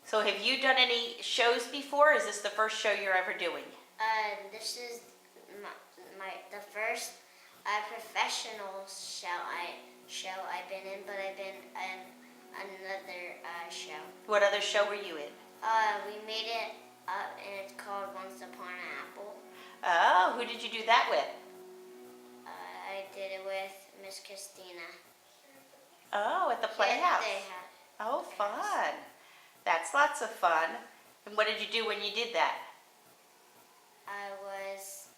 So have you done any shows before? Is this the first show you're ever doing? This is the first professional show I've been in, but I've been in another show. What other show were you in? We made it up, and it's called Once Upon an Apple. Oh, who did you do that with? I did it with Miss Christina. Oh, at the Playhouse. Oh, Playhouse. fun. That's lots of fun. And what did you do when you did that? I was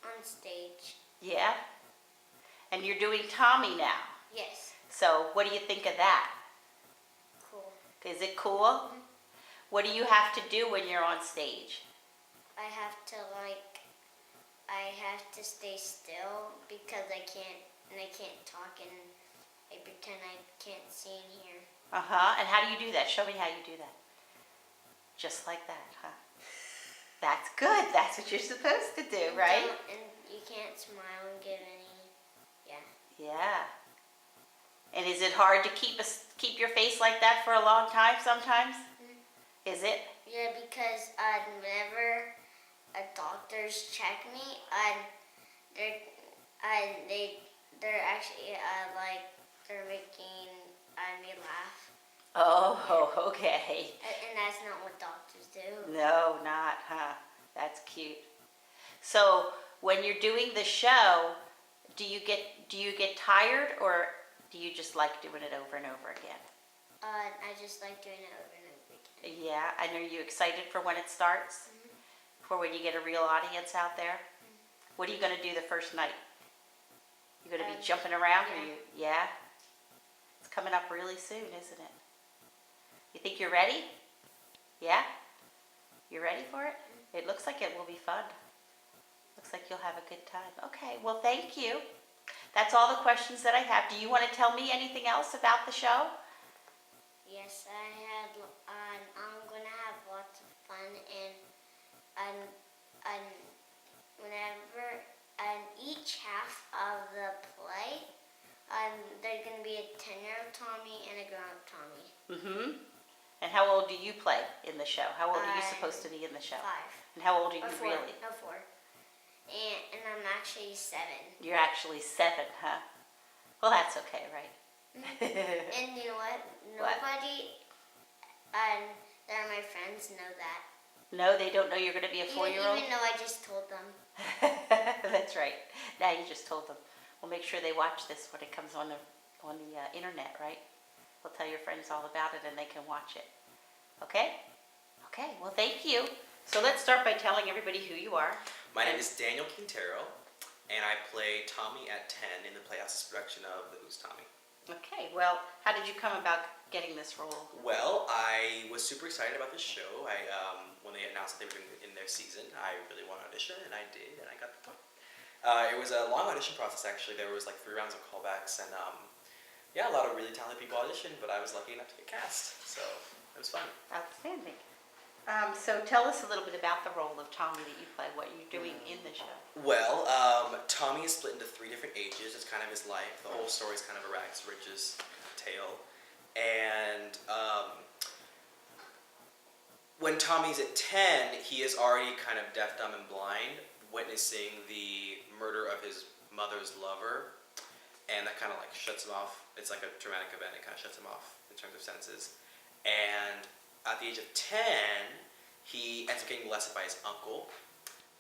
on stage. Yeah? And you're doing Tommy now. Yes. So what do you think of that? Cool. Is it cool? What do you have to do when you're on stage? I have to stay still because I can't talk, and I pretend I can't see and hear. Uh-huh. And how do you do that? Show me how you do that. Just like that, huh? That's good. That's what you're supposed to do, right? And you can't smile and give any, Yeah. And is it hard to keep your face like that for a long time sometimes? Is it? Yeah, because whenever doctors check me, they're actually they're making me laugh. Oh, okay. And that's not what doctors do. No, not, huh? That's cute. So when you're doing the show, do you get tired, or do you just like doing it over and over again? I just like doing it over and over again. Yeah, and are you excited for when it starts? For when you get a real audience out there? What are you going to do the first night? You going to be jumping around, or you? Yeah. It's coming up really soon, isn't it? You think you're ready? Yeah. You ready for it? It looks like it will be fun. Looks like you'll have a good time. Okay. Well, thank you. That's all the questions that I have. Do you want to tell me anything else about the show? Yes, I'm gonna have lots of fun, and whenever each half of the play, there's gonna be a 10-year-old Tommy and a grown-up Tommy. Mm-hmm. And how old do you play in the show? How old are you supposed to be in the show? 5. And how old are Or you 4. really? No, 4. And I'm actually 7. You're actually 7, huh? Well, that's okay, right? And you know what? Nobody, that are my friends, know that. No, they don't know you're going to be a 4-year-old? Even though I just told them. That's right. Now you just told them. We'll make sure they watch this when it comes on the internet, right? We'll tell your friends all about it, and they can watch it. Okay? Okay, well, thank you. So let's start by telling everybody who you are. My name is Daniel Quintero, and I play Tommy at 10 in the Playhouse's production of The Who's Tommy. Okay, well, how did you come about getting this role? Well, I was super excited about this show. When they announced that they were doing it in their season, I really wanted to audition, and I did, and I got the part. It was a long audition process, actually. There was like 3 rounds of callbacks, and yeah, a lot of really talented people auditioned, but I was lucky enough to get cast, so it was fun. Outstanding. So tell us a little bit about the role of Tommy that you play, what you're doing in the show. Well, Tommy is split into 3 different ages. It's kind of his life. The whole story is kind of a rags to riches tale. And when Tommy's at 10, he is already kind of deaf, dumb, and blind, witnessing the murder of his mother's lover. And that kind of like shuts him off. It's like a traumatic event. It kind of shuts him off in terms of senses. And at the age of 10, he ends up getting molested by his uncle,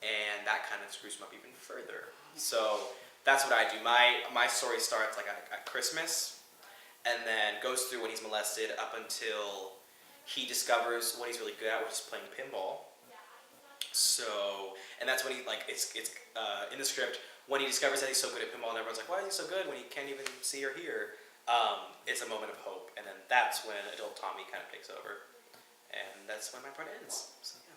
and that kind of screws him up even further. So that's what I do. My story starts like at Christmas, and then goes through when he's molested up until he discovers what he's really good at, which is playing pinball. So, and that's when he it's in the script, when he discovers that he's so good at pinball, and everyone's like, why is he so good when he can't even see or hear? It's a moment of hope, and then that's when adult Tommy kind of takes over. And that's when my part ends. So, yeah.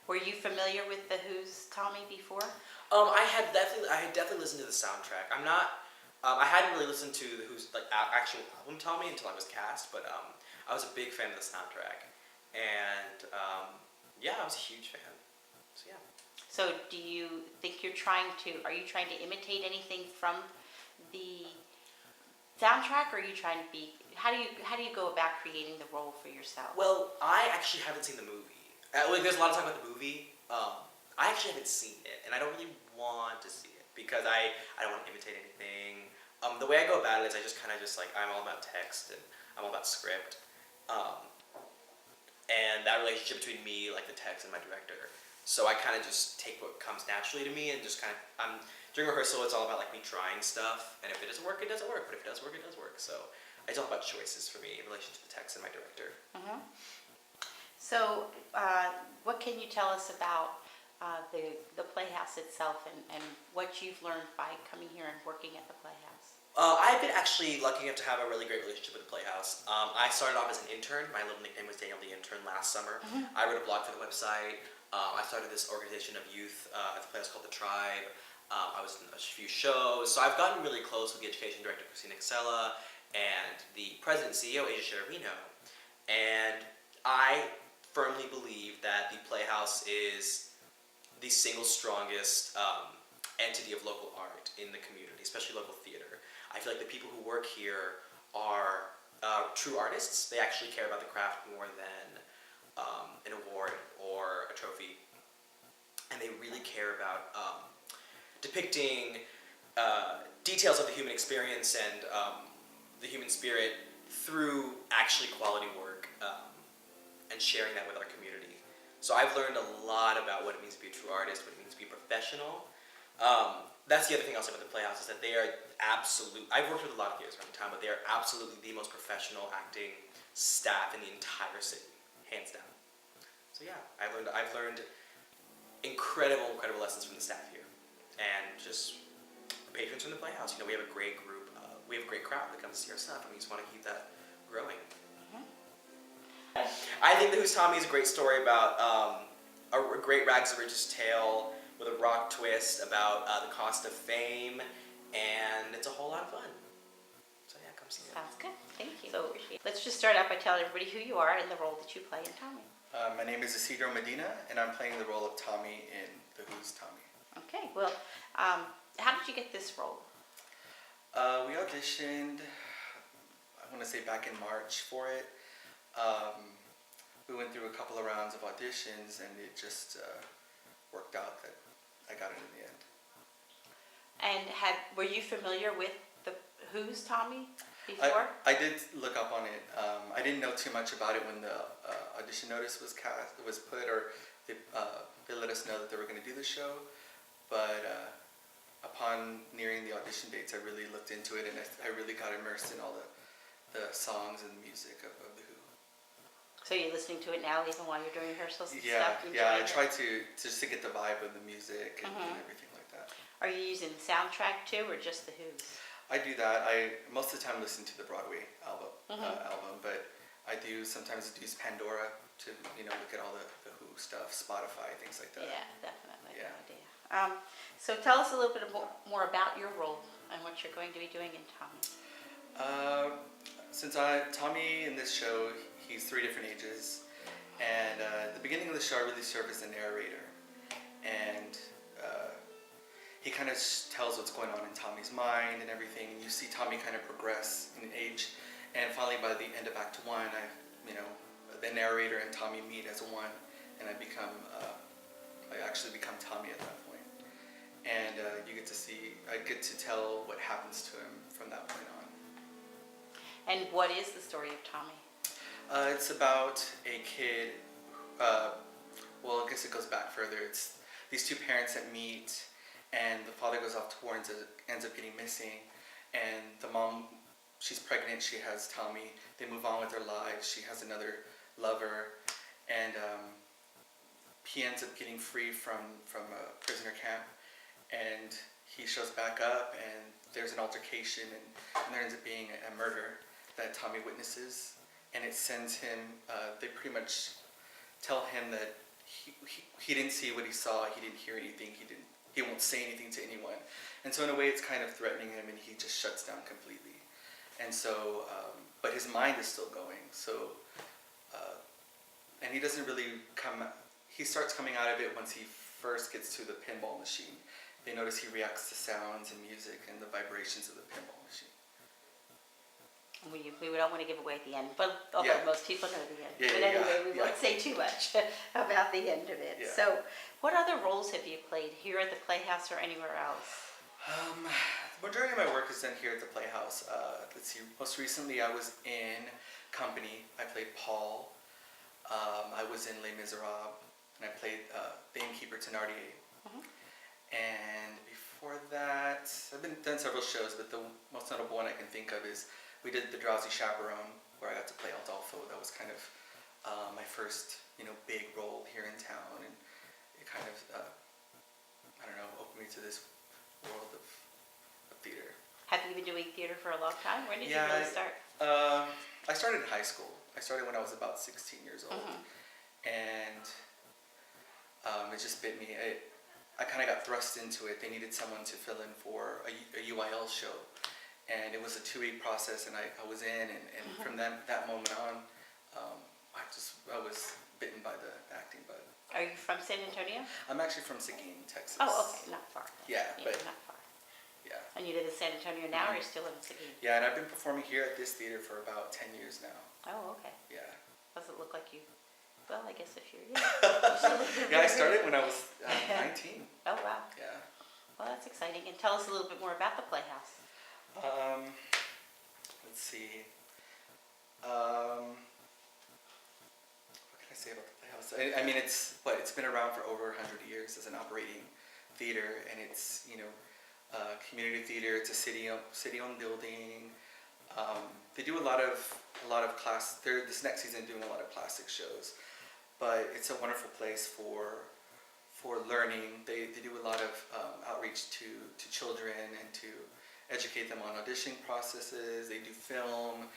Were you familiar with the Who's Tommy before? I had definitely listened to the soundtrack. I'm not. I hadn't really listened to the Who's actual album Tommy until I was cast, but I was a big fan of the soundtrack, and yeah, I was a huge fan. So yeah. So do you think are you trying to imitate anything from the soundtrack, or are you trying to be? How do you go about creating the role for yourself? Well, I actually haven't seen the movie. There's a lot of talk about the movie. I actually haven't seen it, and I don't really want to see it because I don't want to imitate anything. The way I go about it is I just kind of just like I'm all about text and I'm all about script, and that relationship between me, like the text, and my director. So I kind of just take what comes naturally to me and just kind of during rehearsal it's all about like me trying stuff, and if it doesn't work, it doesn't work. But if it does work, it does work. So it's all about choices for me in relation to the text and my director. Mm-hmm. So, what can you tell us about the Playhouse itself and what you've learned by coming here and working at the Playhouse? I've been actually lucky enough to have a really great relationship with the Playhouse. I started off as an intern. My little nickname was Daniel the Intern last summer. Mm-hmm. I wrote a blog for the website. I started this organization of youth at the Playhouse called The Tribe. I was in a few shows. So I've gotten really close with the education director, Christina Casella, and the president and CEO, Asia Shervino. And I firmly believe that the Playhouse is the single strongest entity of local art in the community, especially local theater. I feel like the people who work here are true artists. They actually care about the craft more than an award or a trophy. And they really care about depicting details of the human experience and the human spirit through actually quality work and sharing that with our community. So I've learned a lot about what it means to be a true artist, what it means to be professional. That's the other thing I'll say about the Playhouse is that they are I've worked with a lot of theaters around town, but they are absolutely the most professional acting staff in the entire city, hands down. So yeah, I've learned incredible lessons from the staff here, and just patrons from the Playhouse. We have a great group. We have a great crowd that comes to see our stuff, and we just want to keep that growing. Mm-hmm. I think the Who's Tommy is a great story about a great rags to riches tale with a rock twist about the cost of fame, and it's a whole lot of fun. So yeah, come see it. Sounds good. Thank you. So let's just start out by telling everybody who you are and the role that you play in Tommy. My name is Isidro Medina, and I'm playing the role of Tommy in The Who's Tommy. Okay. Well, how did you get this role? We auditioned, I want to say back in March for it. We went through a couple of rounds of auditions, and it just worked out that I got it in the end. And were you familiar with the Who's Tommy before? I did look up on it. I didn't know too much about it when the audition notice was put, or they let us know that they were going to do the show. But upon nearing the audition dates, I really looked into it, and I really got immersed in all the songs and the music of the Who. So you're listening to it now, even while you're doing rehearsals and Yeah, stuff? yeah. I enjoying it? try to just to get the vibe of the music and everything like that. Are you using the soundtrack too, or just the Who's? I do that. I most of the time listen to the Broadway album, Mhm. but I do sometimes use Pandora to look at all the Who stuff, Spotify, things like that. Yeah, definitely. Yeah. Good idea. So tell us a little bit more about your role and what you're going to be doing in Tommy. Since Tommy in this show, he's 3 different ages, and at the beginning of the show, I really serve as the narrator, and he kind of tells what's going on in Tommy's mind and everything, and you see Tommy kind of progress in age, and finally by the end of Act 1, the narrator and Tommy meet as one, and I actually become Tommy at that point, and I get to tell what happens to him from that point on. And what is the story of Tommy? It's about a kid, well, I guess it goes back further. It's these 2 parents that meet, and the father goes off to war and ends up getting missing, and the mom, she's pregnant, she has Tommy, they move on with their lives, she has another lover, and he ends up getting free from a prisoner camp, and he shows back up, and there's an altercation, and there ends up being a murder that Tommy witnesses, and it sends him, they pretty much tell him that he didn't see what he saw, he didn't hear anything, he won't say anything to anyone, and so in a way it's kind of threatening him, and he just shuts down completely, and so, but his mind is still going, so, and he doesn't really he starts coming out of it once he first gets to the pinball machine. They notice he reacts to sounds and music and the vibrations of the pinball machine. we don't want to give away at the end, but although Yeah. most people know the end. Yeah, But yeah, anyway, yeah, we won't say too much about the end of it. Yeah. So, what other roles have you played here at the Playhouse or anywhere else? The majority of my work is done here at the Playhouse. Let's see. Most recently, I was in Company. I played Paul. I was in Les Miserables, and I played the innkeeper Thénardier. Mhm. And before that, I've done several shows, but the most notable one I can think of is we did The Drowsy Chaperone, where I got to play Adolfo. That was kind of my first, big role here in town, and it kind of, I don't know, opened me to this world of theater. Have you been doing theater for a long time? When did you Yeah, really start? I started in high school. I started when I was about 16 years old, Mhm. and it just bit me. I kind of got thrust into it. They needed someone to fill in for a UIL show, and it was a 2-week process, and I was in, and from that moment on, I was bitten by the acting bug. Are you from San Antonio? I'm actually from Seguin, Texas. Oh, okay, not far. Yeah, but not far. yeah. And you live in San Antonio now, or you still live in Seguin? Yeah, and I've been performing here at this theater for about 10 years now. Oh, okay. Yeah. Does it look like you? Well, I guess if you're, you still look Yeah, I started when I was 19. Oh, wow. Yeah. Well, that's exciting. And tell us a little bit more about the Playhouse. Let's see. What can I say about the Playhouse? I mean, it's been around for over 100 years as an operating theater, and it's community theater. It's a city-owned building. They do a lot of class. They're this next season doing a lot of classic shows, but it's a wonderful place for learning. They do a lot of outreach to children and to educate them on auditioning processes. They do film,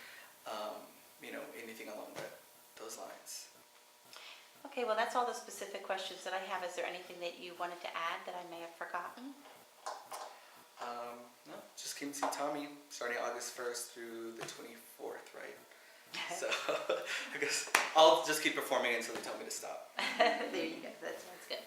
anything along those lines. Okay, well, that's all the specific questions that I have. Is there anything that you wanted to add that I may have forgotten? No, just came to see Tommy starting August 1st through the 24th, right? So I guess I'll just keep performing until they tell me to stop. There you go. That sounds good.